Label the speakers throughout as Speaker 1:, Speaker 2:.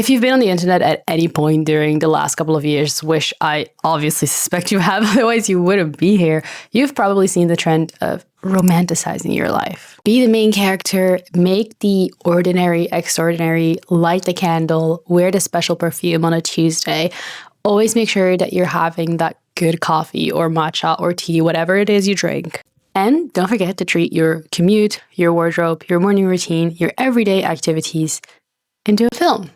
Speaker 1: If you've been on the internet at any point during the last couple of years, which I obviously suspect you have, otherwise you wouldn't be here, you've probably seen the trend of romanticizing your life. Be the main character, make the ordinary extraordinary, light the candle, wear the special perfume on a Tuesday. Always make sure that you're having that good coffee or matcha or tea, whatever it is you drink. And don't forget to treat your commute, your wardrobe, your morning routine, your everyday activities into a film.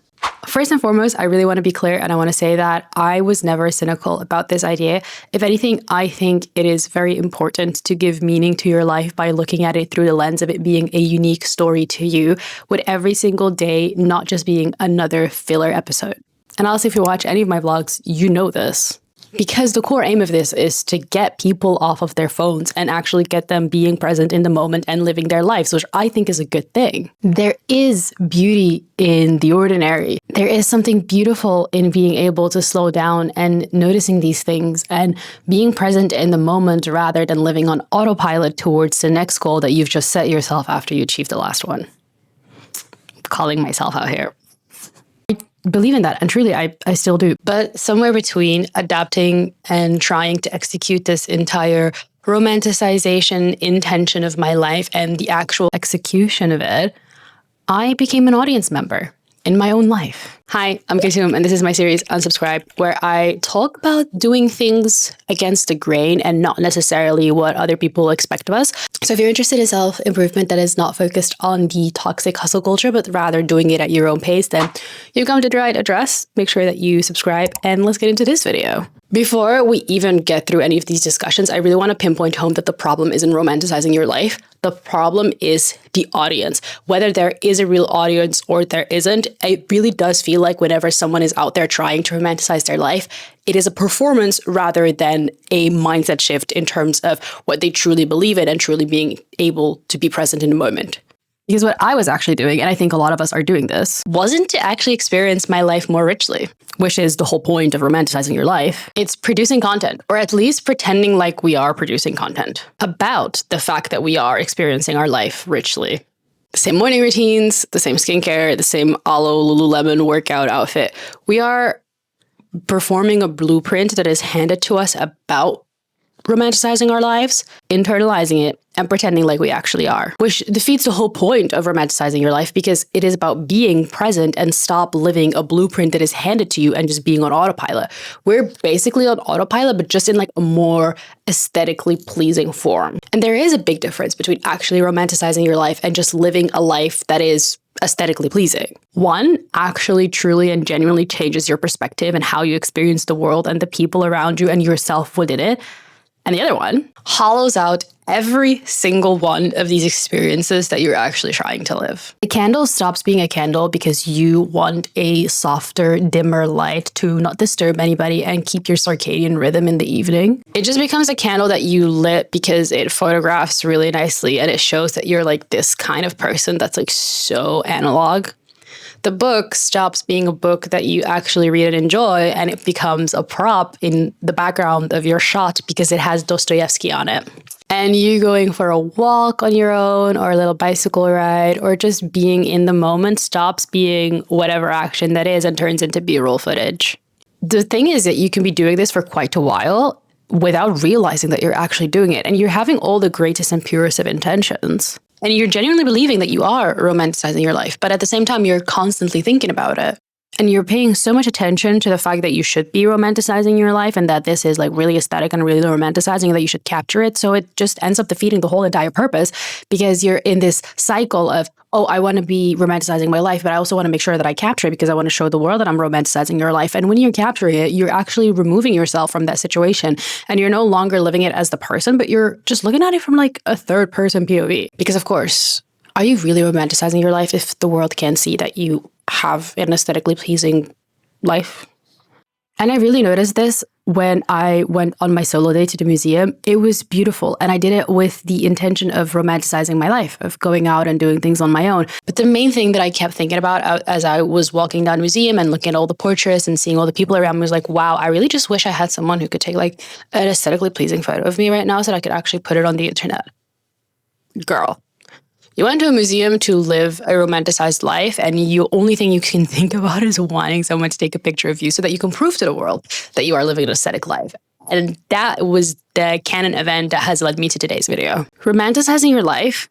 Speaker 1: First and foremost, I really want to be clear, and I want to say that I was never cynical about this idea. If anything, I think it is very important to give meaning to your life by looking at it through the lens of it being a unique story to you, with every single day not just being another filler episode. And also, if you watch any of my vlogs, you know this. Because the core aim of this is to get people off of their phones and actually get them being present in the moment and living their lives, which I think is a good thing. There is beauty in the ordinary. There is something beautiful in being able to slow down and noticing these things and being present in the moment rather than living on autopilot towards the next goal that you've just set yourself after you achieve the last one. I'm calling myself out here. Believe in that, and truly I still do. But somewhere between adapting and trying to execute this entire romanticization intention of my life and the actual execution of it, I became an audience member in my own life. Hi, I'm Kasum, and this is my series Unsubscribe, where I talk about doing things against the grain and not necessarily what other people expect of us. So if you're interested in self-improvement that is not focused on the toxic hustle culture, but rather doing it at your own pace, then you've come to the right address. Make sure that you subscribe, and let's get into this video. Before we even get through any of these discussions, I really want to pinpoint home that the problem isn't romanticizing your life. The problem is the audience. Whether there is a real audience or there isn't, it really does feel like whenever someone is out there trying to romanticize their life, it is a performance rather than a mindset shift in terms of what they truly believe in and truly being able to be present in the moment. Because what I was actually doing, and I think a lot of us are doing this, wasn't to actually experience my life more richly, which is the whole point of romanticizing your life. It's producing content, or at least pretending like we are producing content about the fact that we are experiencing our life richly. The same morning routines, the same skincare, the same Alo Lululemon workout outfit. We are performing a blueprint that is handed to us about romanticizing our lives, internalizing it, and pretending like we actually are, which defeats the whole point of romanticizing your life, because it is about being present and stop living a blueprint that is handed to you and just being on autopilot. We're basically on autopilot, but just in like a more aesthetically pleasing form. And there is a big difference between actually romanticizing your life and just living a life that is aesthetically pleasing. One actually truly and genuinely changes your perspective and how you experience the world and the people around you and yourself within it. And the other one hollows out every single one of these experiences that you're actually trying to live. The candle stops being a candle because you want a softer, dimmer light to not disturb anybody and keep your circadian rhythm in the evening. It just becomes a candle that you lit because it photographs really nicely and it shows that you're like this kind of person that's like so analog. The book stops being a book that you actually read and enjoy, and it becomes a prop in the background of your shot because it has Dostoevsky on it. And you going for a walk on your own or a little bicycle ride or just being in the moment stops being whatever action that is and turns into B-roll footage. The thing is that you can be doing this for quite a while without realizing that you're actually doing it. And you're having all the greatest and purest of intentions. And you're genuinely believing that you are romanticizing your life, but at the same time, you're constantly thinking about it. And you're paying so much attention to the fact that you should be romanticizing your life and that this is like really aesthetic and really romanticizing and that you should capture it. So it just ends up defeating the whole entire purpose because you're in this cycle of, oh, I want to be romanticizing my life, but I also want to make sure that I capture it because I want to show the world that I'm romanticizing your life. And when you're capturing it, you're actually removing yourself from that situation and you're no longer living it as the person, but you're just looking at it from like a third person POV. Because of course, are you really romanticizing your life if the world can't see that you have an aesthetically pleasing life? And I really noticed this when I went on my solo day to the museum. It was beautiful. And I did it with the intention of romanticizing my life, of going out and doing things on my own. But the main thing that I kept thinking about as I was walking down the museum and looking at all the portraits and seeing all the people around me was like, wow, I really just wish I had someone who could take like an aesthetically pleasing photo of me right now so that I could actually put it on the internet. Girl, You went to a museum to live a romanticized life, and the only thing you can think about is wanting someone to take a picture of you so that you can prove to the world that you are living an aesthetic life. And that was the canon event that has led me to today's video. Romanticizing your life,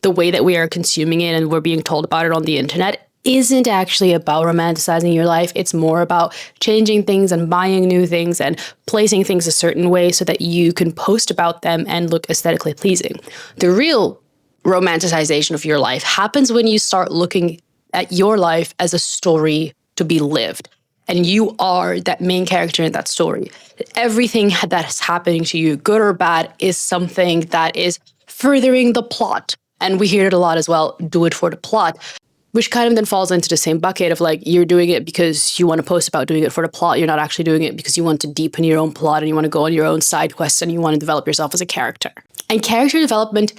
Speaker 1: the way that we are consuming it and we're being told about it on the internet, isn't actually about romanticizing your life. It's more about changing things and buying new things and placing things a certain way so that you can post about them and look aesthetically pleasing. The real romanticization of your life happens when you start looking at your life as a story to be lived. And you are that main character in that story. Everything that is happening to you, good or bad, is something that is furthering the plot. And we hear it a lot as well, do it for the plot, which kind of then falls into the same bucket of like, you're doing it because you want to post about doing it for the plot. You're not actually doing it because you want to deepen your own plot and you want to go on your own side quests and you want to develop yourself as a character. And character development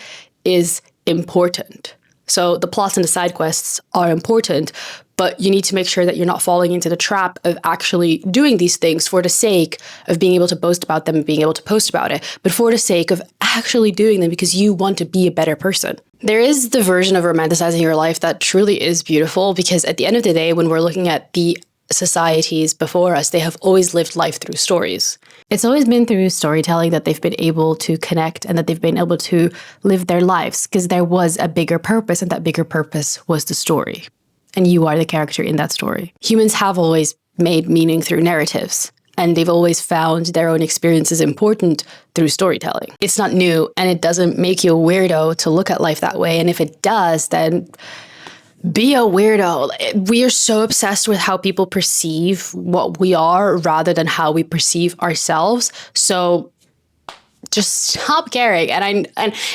Speaker 1: is important. So the plots and the side quests are important, but you need to make sure that you're not falling into the trap of actually doing these things for the sake of being able to boast about them and being able to post about it, but for the sake of actually doing them because you want to be a better person. There is the version of romanticizing your life that truly is beautiful, because at the end of the day, when we're looking at the societies before us, they have always lived life through stories. It's always been through storytelling that they've been able to connect and that they've been able to live their lives, because there was a bigger purpose, and that bigger purpose was the story. And you are the character in that story. Humans have always made meaning through narratives, and they've always found their own experiences important through storytelling. It's not new, and it doesn't make you a weirdo to look at life that way. And if it does, then be a weirdo. We are so obsessed with how people perceive what we are rather than how we perceive ourselves. So just stop caring. And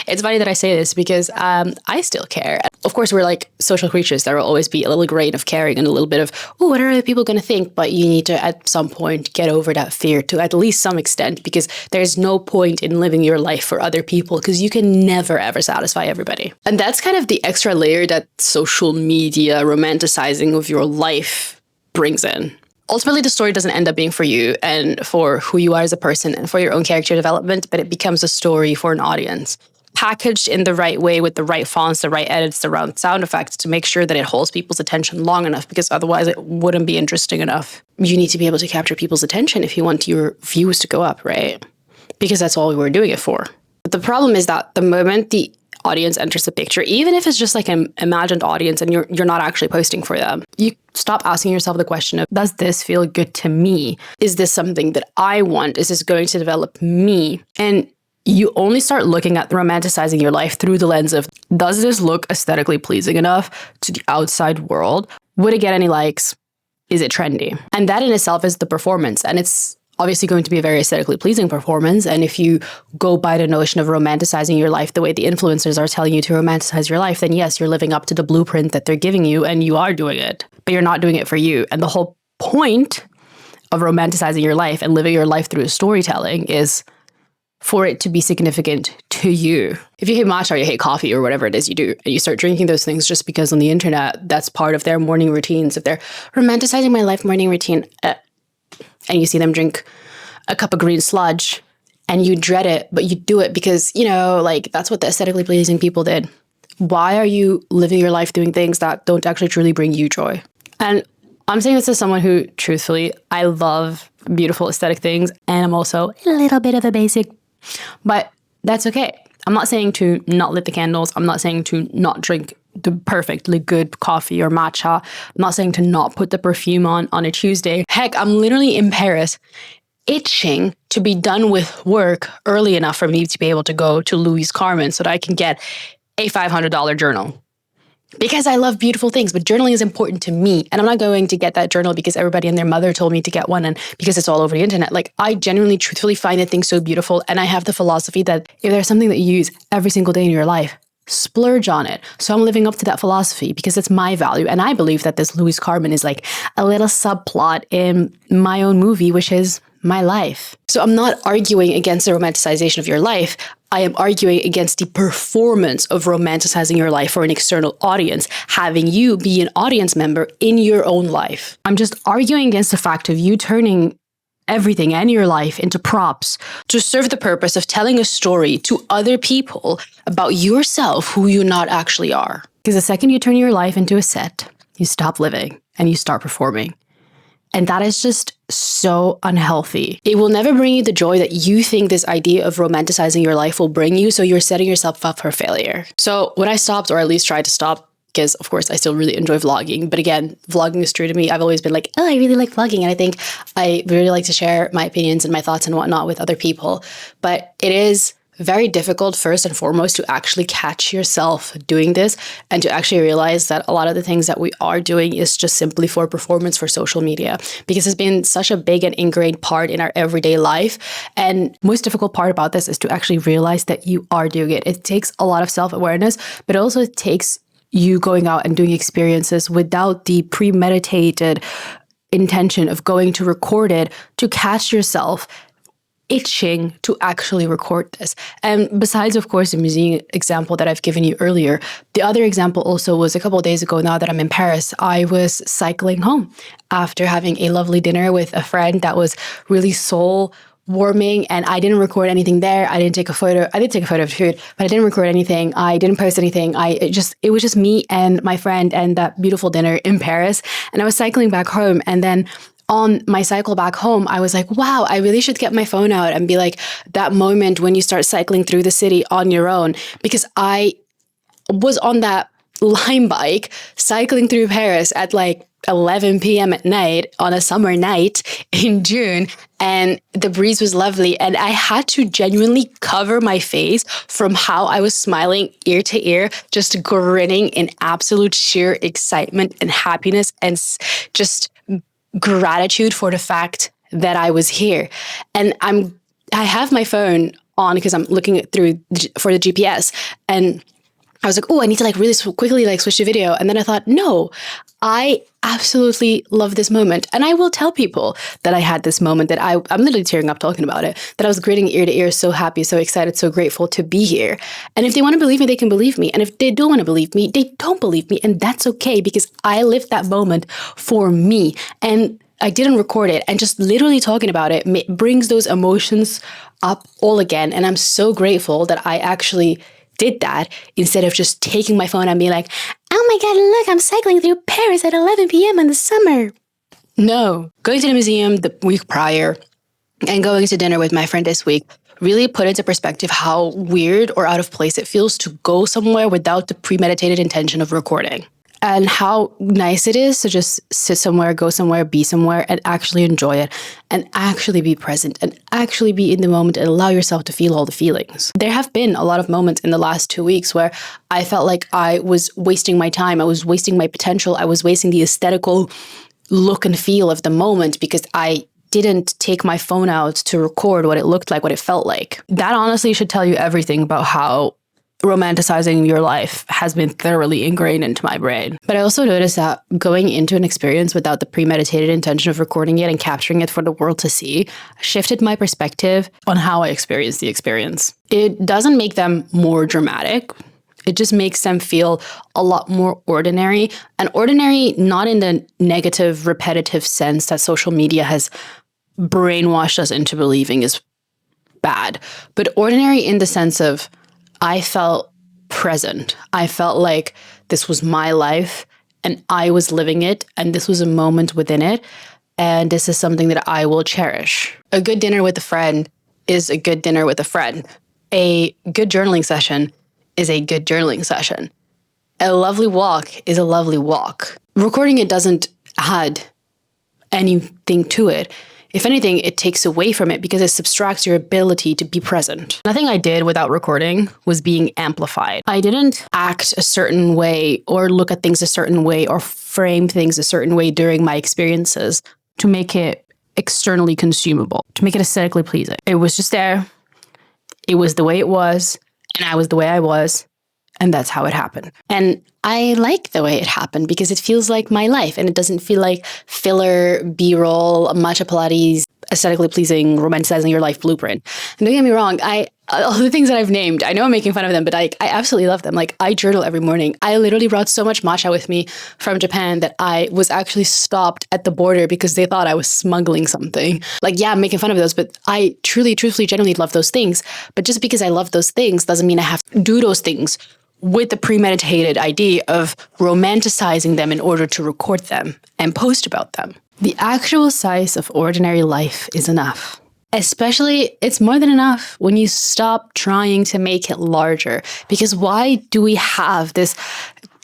Speaker 1: it's funny that I say this because I still care. Of course, we're like social creatures. There will always be a little grain of caring and a little bit of, oh, what are other people going to think? But you need to, at some point, get over that fear to at least some extent, because there's no point in living your life for other people because you can never, ever satisfy everybody. And that's kind of the extra layer that social media romanticizing of your life brings in. Ultimately, the story doesn't end up being for you and for who you are as a person and for your own character development, but it becomes a story for an audience, packaged in the right way with the right fonts, the right edits, the right sound effects to make sure that it holds people's attention long enough, because otherwise it wouldn't be interesting enough. You need to be able to capture people's attention if you want your views to go up, right? Because that's all we were doing it for. But the problem is that the moment the audience enters the picture, even if it's just like an imagined audience and you're not actually posting for them, you stop asking yourself the question of, does this feel good to me? Is this something that I want? Is this going to develop me? And you only start looking at romanticizing your life through the lens of, does this look aesthetically pleasing enough to the outside world? Would it get any likes? Is it trendy? And that in itself is the performance. And it's obviously going to be a very aesthetically pleasing performance. And if you go by the notion of romanticizing your life the way the influencers are telling you to romanticize your life, then yes, you're living up to the blueprint that they're giving you and you are doing it, but you're not doing it for you. And the whole point of romanticizing your life and living your life through storytelling is for it to be significant to you. If you hate matcha or you hate coffee or whatever it is you do, and you start drinking those things just because on the internet, that's part of their morning routines. If they're romanticizing my life morning routine, and you see them drink a cup of green sludge and you dread it, but you do it because, like that's what the aesthetically pleasing people did. Why are you living your life doing things that don't actually truly bring you joy? And I'm saying this as someone who, truthfully, I love beautiful aesthetic things, and I'm also a little bit of a basic, but that's okay. I'm not saying to not lit the candles. I'm not saying to not drink the perfectly good coffee or matcha. I'm not saying to not put the perfume on a Tuesday. Heck, I'm literally in Paris itching to be done with work early enough for me to be able to go to Louis Carmen so that I can get a $500 journal. Because I love beautiful things, but journaling is important to me. And I'm not going to get that journal because everybody and their mother told me to get one and because it's all over the internet. Like, I genuinely, truthfully find the thing so beautiful. And I have the philosophy that if there's something that you use every single day in your life, splurge on it. So I'm living up to that philosophy because it's my value. And I believe that this Louis Carmen is like a little subplot in my own movie, which is my life. So I'm not arguing against the romanticization of your life. I am arguing against the performance of romanticizing your life for an external audience, having you be an audience member in your own life. I'm just arguing against the fact of you turning everything and your life into props to serve the purpose of telling a story to other people about yourself, who you not actually are. Because the second you turn your life into a set, you stop living and you start performing. And that is just so unhealthy. It will never bring you the joy that you think this idea of romanticizing your life will bring you. So you're setting yourself up for failure. So when I stopped, or at least tried to stop, because of course I still really enjoy vlogging, but again, vlogging is true to me. I've always been like, oh, I really like vlogging. And I think I really like to share my opinions and my thoughts and whatnot with other people. But it is very difficult, first and foremost, to actually catch yourself doing this and to actually realize that a lot of the things that we are doing is just simply for performance for social media, because it's been such a big and ingrained part in our everyday life. And most difficult part about this is to actually realize that you are doing it. It takes a lot of self-awareness, but also it takes you going out and doing experiences without the premeditated intention of going to record it, to catch yourself itching to actually record this. And besides, of course, the museum example that I've given you earlier, the other example also was a couple of days ago now that I'm in Paris. I was cycling home after having a lovely dinner with a friend that was really soul warming, and I didn't record anything there. I didn't take a photo. I did take a photo of the food, but I didn't record anything. I didn't post anything. It was just me and my friend and that beautiful dinner in Paris. And I was cycling back home, and then on my cycle back home, I was like, wow, I really should get my phone out and be like that moment when you start cycling through the city on your own, because I was on that Lime bike cycling through Paris at like 11 p.m. at night on a summer night in June, and the breeze was lovely, and I had to genuinely cover my face from how I was smiling ear to ear, just grinning in absolute sheer excitement and happiness and just gratitude for the fact that I was here. And I have my phone on because I'm looking through for the GPS, and I was like, oh, I need to like really quickly like switch the video. And then I thought, no, I absolutely love this moment. And I will tell people that I had this moment, that I'm literally tearing up talking about it, that I was grinning ear to ear, so happy, so excited, so grateful to be here. And if they want to believe me, they can believe me. And if they don't want to believe me, they don't believe me. And that's okay, because I lived that moment for me. And I didn't record it, and just literally talking about it brings those emotions up all again. And I'm so grateful that I actually did that, instead of just taking my phone and being like, oh my God, look, I'm cycling through Paris at 11 p.m. in the summer. No, going to the museum the week prior and going to dinner with my friend this week really put into perspective how weird or out of place it feels to go somewhere without the premeditated intention of recording. And how nice it is to just sit somewhere, go somewhere, be somewhere, and actually enjoy it, and actually be present, and actually be in the moment, and allow yourself to feel all the feelings. There have been a lot of moments in the last 2 weeks where I felt like I was wasting my time, I was wasting my potential, I was wasting the aesthetical look and feel of the moment, because I didn't take my phone out to record what it looked like, what it felt like. That honestly should tell you everything about how romanticizing your life has been thoroughly ingrained into my brain. But I also noticed that going into an experience without the premeditated intention of recording it and capturing it for the world to see shifted my perspective on how I experienced the experience. It doesn't make them more dramatic. It just makes them feel a lot more ordinary. And ordinary, not in the negative, repetitive sense that social media has brainwashed us into believing is bad, but ordinary in the sense of I felt present. I felt like this was my life and I was living it, and this was a moment within it, and this is something that I will cherish. A good dinner with a friend is a good dinner with a friend. A good journaling session is a good journaling session. A lovely walk is a lovely walk. Recording it doesn't add anything to it. If anything, it takes away from it because it subtracts your ability to be present. Nothing I did without recording was being amplified. I didn't act a certain way or look at things a certain way or frame things a certain way during my experiences to make it externally consumable, to make it aesthetically pleasing. It was just there. It was the way it was, and I was the way I was, and that's how it happened. And I like the way it happened because it feels like my life, and it doesn't feel like filler, B-roll, matcha Pilates aesthetically pleasing, romanticizing your life blueprint. And don't get me wrong, all the things that I've named, I know I'm making fun of them, but I absolutely love them. Like, I journal every morning. I literally brought so much matcha with me from Japan that I was actually stopped at the border because they thought I was smuggling something. Like, yeah, I'm making fun of those, but I truly, truthfully, genuinely love those things. But just because I love those things doesn't mean I have to do those things with the premeditated idea of romanticizing them in order to record them and post about them. The actual size of ordinary life is enough. Especially, it's more than enough when you stop trying to make it larger. Because why do we have this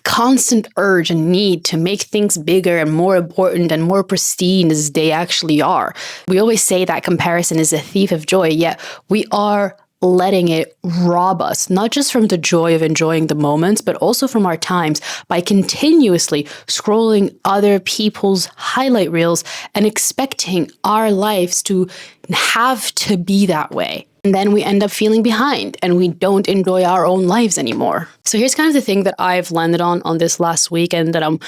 Speaker 1: constant urge and need to make things bigger and more important and more pristine as they actually are? We always say that comparison is a thief of joy, yet we are letting it rob us, not just from the joy of enjoying the moments, but also from our times by continuously scrolling other people's highlight reels and expecting our lives to have to be that way. And then we end up feeling behind and we don't enjoy our own lives anymore. So here's kind of the thing that I've landed on this last week and that I'm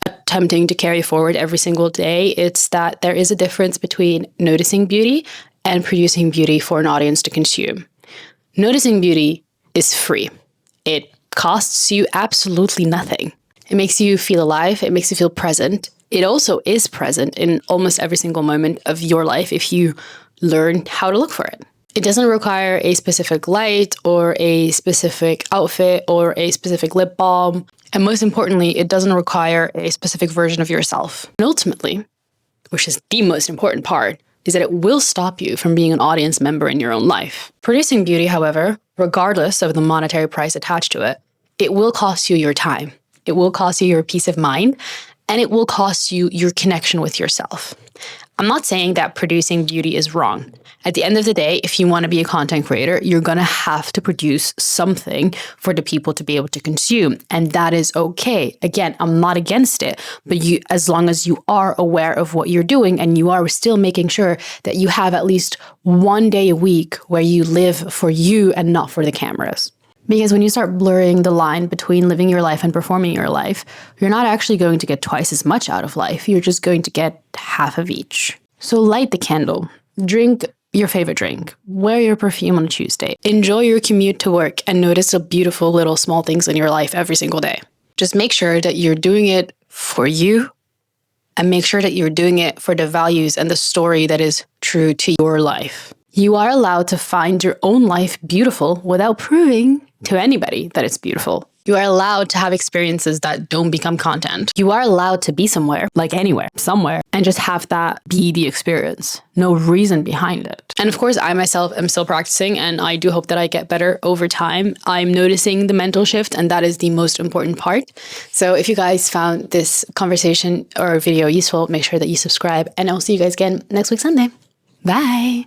Speaker 1: attempting to carry forward every single day. It's that there is a difference between noticing beauty and producing beauty for an audience to consume. Noticing beauty is free. It costs you absolutely nothing. It makes you feel alive. It makes you feel present. It also is present in almost every single moment of your life if you learn how to look for it. It doesn't require a specific light or a specific outfit or a specific lip balm. And most importantly, it doesn't require a specific version of yourself. And ultimately, which is the most important part, is that it will stop you from being an audience member in your own life. Producing beauty, however, regardless of the monetary price attached to it, it will cost you your time. It will cost you your peace of mind, and it will cost you your connection with yourself. I'm not saying that producing beauty is wrong. At the end of the day, if you want to be a content creator, you're going to have to produce something for the people to be able to consume. And that is okay. Again, I'm not against it, but as long as you are aware of what you're doing and you are still making sure that you have at least one day a week where you live for you and not for the cameras. Because when you start blurring the line between living your life and performing your life, you're not actually going to get twice as much out of life. You're just going to get half of each. So light the candle, drink your favorite drink, wear your perfume on a Tuesday, enjoy your commute to work, and notice the beautiful little small things in your life every single day. Just make sure that you're doing it for you and make sure that you're doing it for the values and the story that is true to your life. You are allowed to find your own life beautiful without proving to anybody that it's beautiful. You are allowed to have experiences that don't become content. You are allowed to be somewhere, like anywhere, somewhere, and just have that be the experience. No reason behind it. And of course, I myself am still practicing, and I do hope that I get better over time. I'm noticing the mental shift, and that is the most important part. So if you guys found this conversation or video useful, make sure that you subscribe, and I'll see you guys again next week Sunday. Bye.